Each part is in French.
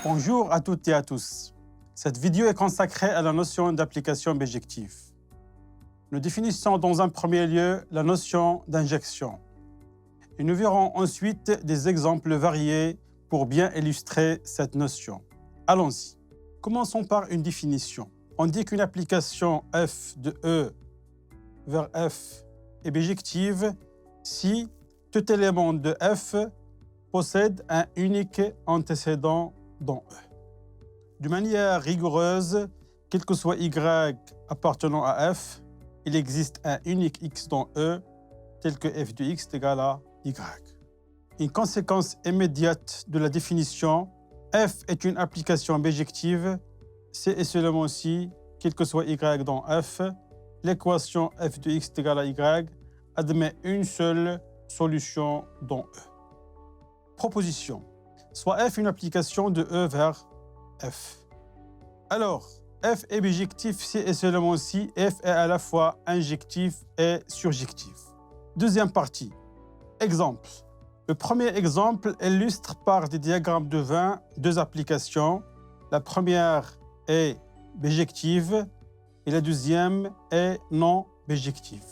Bonjour à toutes et à tous. Cette vidéo est consacrée à la notion d'application bijective. Nous définissons dans un premier lieu la notion d'injection. Et nous verrons ensuite des exemples variés pour bien illustrer cette notion. Allons-y. Commençons par une définition. On dit qu'une application f de E vers f est bijective si tout élément de f possède un unique antécédent dans E. De manière rigoureuse, quel que soit y appartenant à f, il existe un unique x dans E, tel que f de x est égal à y. Une conséquence immédiate de la définition, f est une application bijective, c'est et seulement si, quel que soit y dans f, l'équation f de x est égal à y admet une seule solution dans E. Proposition. Soit f une application de E vers f. Alors, f est bijectif si et seulement si f est à la fois injectif et surjectif. Deuxième partie. Exemple. Le premier exemple illustre par des diagrammes de 20 deux applications. La première est bijective et la deuxième est non bijective.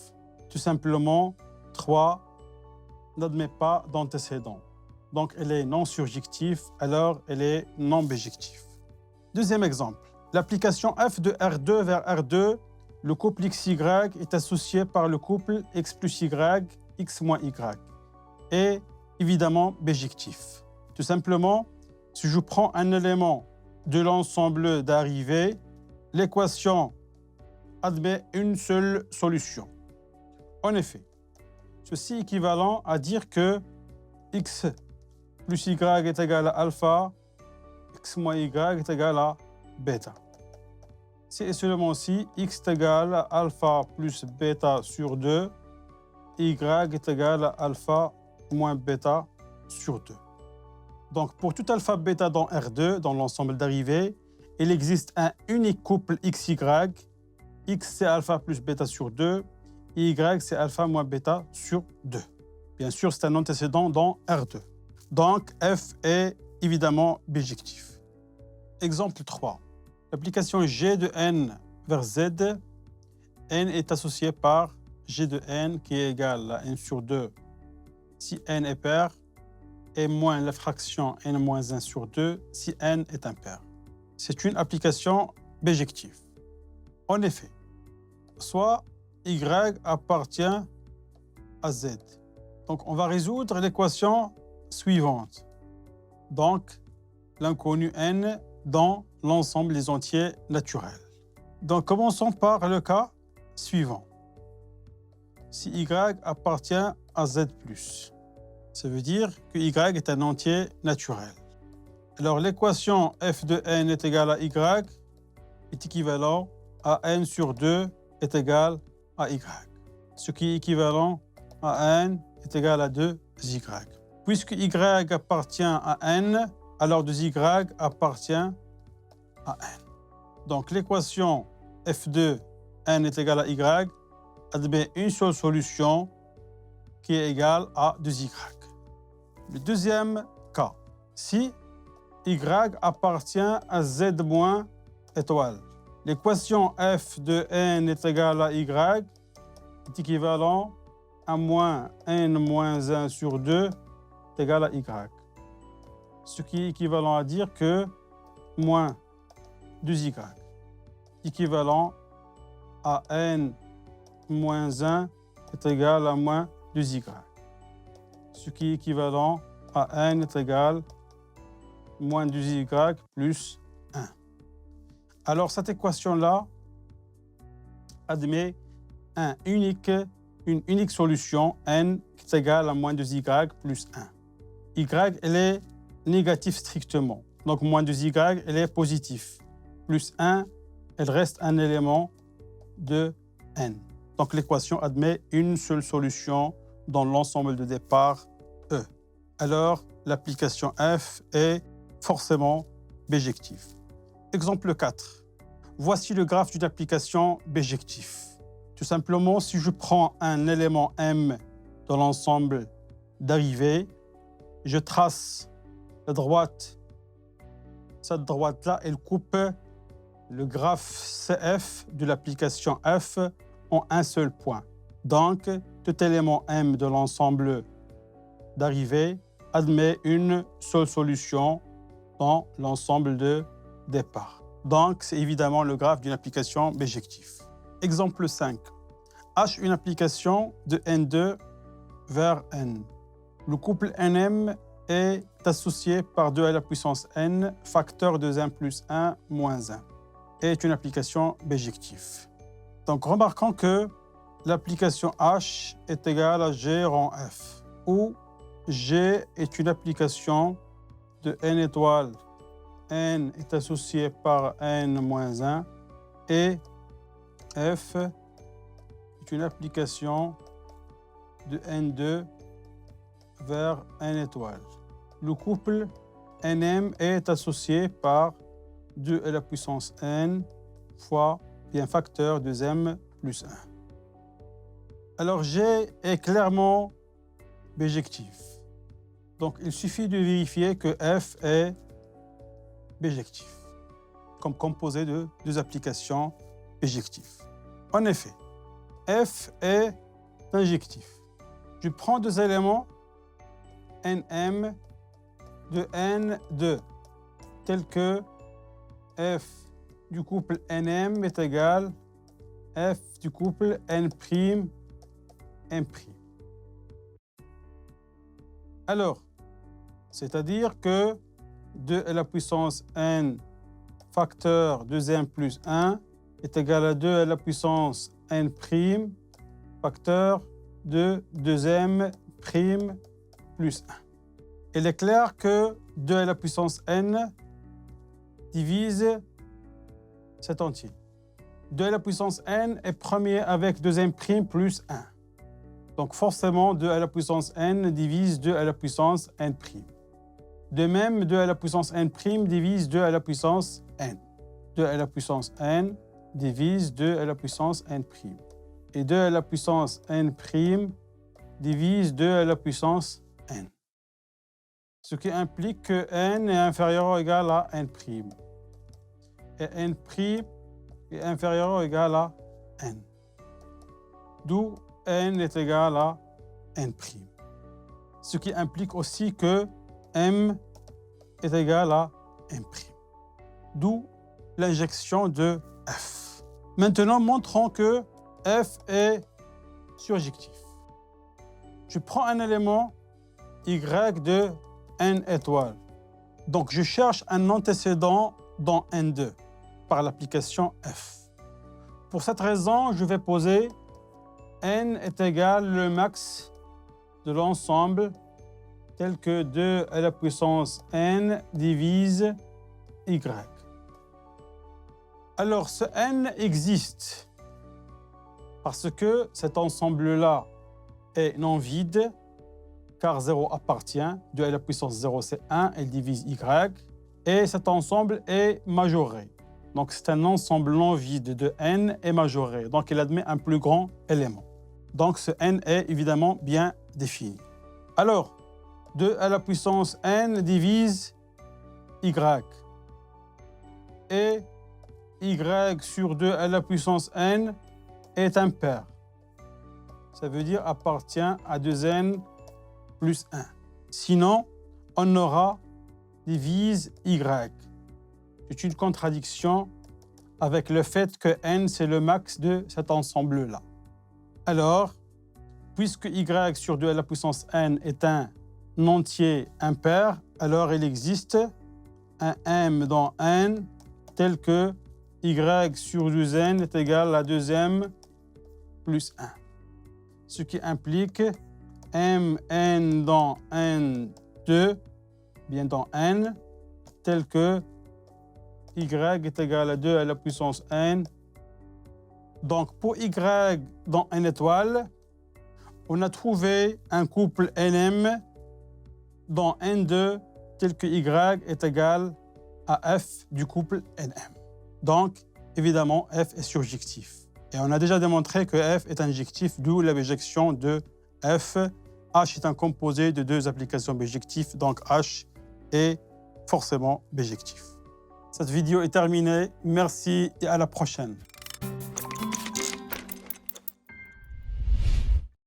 Tout simplement, 3 n'admet pas d'antécédent. Donc, elle est non surjective, alors elle est non bijective. Deuxième exemple. L'application f de R2 vers R2, le couple XY est associé par le couple x plus y, x moins y, et évidemment bijectif. Tout simplement, si je prends un élément de l'ensemble d'arrivée, l'équation admet une seule solution. En effet, ceci est équivalent à dire que x plus y est égal à alpha, x moins y est égal à bêta. Si et seulement si x est égal à alpha plus bêta sur 2, y est égal à alpha moins bêta sur 2. Donc, pour tout alpha bêta dans R2, dans l'ensemble d'arrivée, il existe un unique couple XY. X, c'est alpha plus bêta sur 2. Et Y, c'est alpha moins bêta sur 2. Bien sûr, c'est un antécédent dans R2. Donc, f est évidemment bijectif. Exemple 3. L'application G de n vers Z, n est associé par G de n qui est égal à n sur 2 si n est pair et moins la fraction n moins 1 sur 2 si n est impair. C'est une application bijective. En effet, soit y appartient à z. Donc, on va résoudre l'équation suivante. Donc, l'inconnu n dans l'ensemble des entiers naturels. Donc, commençons par le cas suivant. Si y appartient à z+, ça veut dire que y est un entier naturel. Alors, l'équation f de n est égale à y est équivalent à n sur 2 est égal à y. Ce qui est équivalent à n est égal à 2y. Puisque y appartient à n, alors 2y appartient à n. Donc, l'équation f de n est égale à y admet une seule solution qui est égale à 2y. Le deuxième cas, si y appartient à z moins étoile, l'équation f de n est égale à y est équivalent à moins n moins 1 sur 2 est égal à y. Ce qui est équivalent à dire que moins 2y équivalent à n moins 1 est égal à moins 2y. Ce qui est équivalent à n est égal à moins 2y plus 1. Alors, cette équation-là admet une unique solution, n, qui est égale à moins 2y plus 1. Y, elle est négative strictement. Donc, moins 2y, elle est positive. Plus 1, elle reste un élément de n. Donc, l'équation admet une seule solution dans l'ensemble de départ E. Alors, l'application f est forcément bijective. Exemple 4. Voici le graphe d'une application bijective. Tout simplement, si je prends un élément M dans l'ensemble d'arrivée, je trace la droite Cette droite-là, elle coupe le graphe CF de l'application F en un seul point. Donc, tout élément M de l'ensemble d'arrivée admet une seule solution dans l'ensemble de départ. Donc, c'est évidemment le graphe d'une application bijectif. Exemple 5. H une application de N2 vers N. Le couple Nm est associé par 2 à la puissance N, facteur de n plus 1 moins 1, et est une application bijective. Donc, remarquons que l'application H est égale à G rang F, où G est une application de N étoile. N est associé par N moins 1 et F est une application de N2 vers N étoile. Le couple Nm est associé par 2 à la puissance N fois un facteur de m plus 1. Alors G est clairement bijectif. Donc il suffit de vérifier que F est bijectif, comme composé de deux applications bijectives. En effet, F est injectif. Je prends deux éléments Nm de N2, tels que F du couple Nm est égal à F du couple N', M'. Alors, c'est-à-dire que 2 à la puissance N facteur de m plus 1 est égal à 2 à la puissance N' facteur de 2m' plus 1. Il est clair que 2 à la puissance N divise cet entier. 2 à la puissance N est premier avec 2m' plus 1. Donc forcément, 2 à la puissance N divise 2 à la puissance N'. De même, 2 à la puissance N' divise 2 à la puissance N. 2 à la puissance N divise 2 à la puissance N'. Et 2 à la puissance N' divise 2 à la puissance N. Ce qui implique que N est inférieur ou égal à N'. Et N' est inférieur ou égal à N. D'où N est égal à N'. Ce qui implique aussi que M est égal à M'. D'où l'injection de F. Maintenant, montrons que F est surjectif. Je prends un élément Y de N étoile. Donc, je cherche un antécédent dans N2 par l'application F. Pour cette raison, je vais poser N est égal le max de l'ensemble tel que 2 à la puissance N divise Y. Alors, ce N existe parce que cet ensemble-là est non vide, car 0 appartient, 2 à la puissance 0 c'est 1, elle divise Y, et cet ensemble est majoré. Donc c'est un ensemble non vide de N est majoré, donc il admet un plus grand élément. Donc ce N est évidemment bien défini. Alors, 2 à la puissance N divise Y. Et Y sur 2 à la puissance N est impair. Ça veut dire appartient à 2N plus 1. Sinon, on aura divise Y. C'est une contradiction avec le fait que N, c'est le max de cet ensemble-là. Alors, puisque Y sur 2 à la puissance N est un entier impair, alors il existe un M dans N tel que Y sur 2N est égal à 2M plus 1. Ce qui implique Mn dans N2, bien dans N, tel que Y est égal à 2 à la puissance N. Donc pour Y dans N étoile, on a trouvé un couple Nm dans N2 tel que Y est égal à F du couple Nm. Donc, évidemment, F est surjectif. Et on a déjà démontré que F est injectif, d'où la bijection de F. H est un composé de deux applications bijectives, donc H est forcément bijectif. Cette vidéo est terminée. Merci et à la prochaine.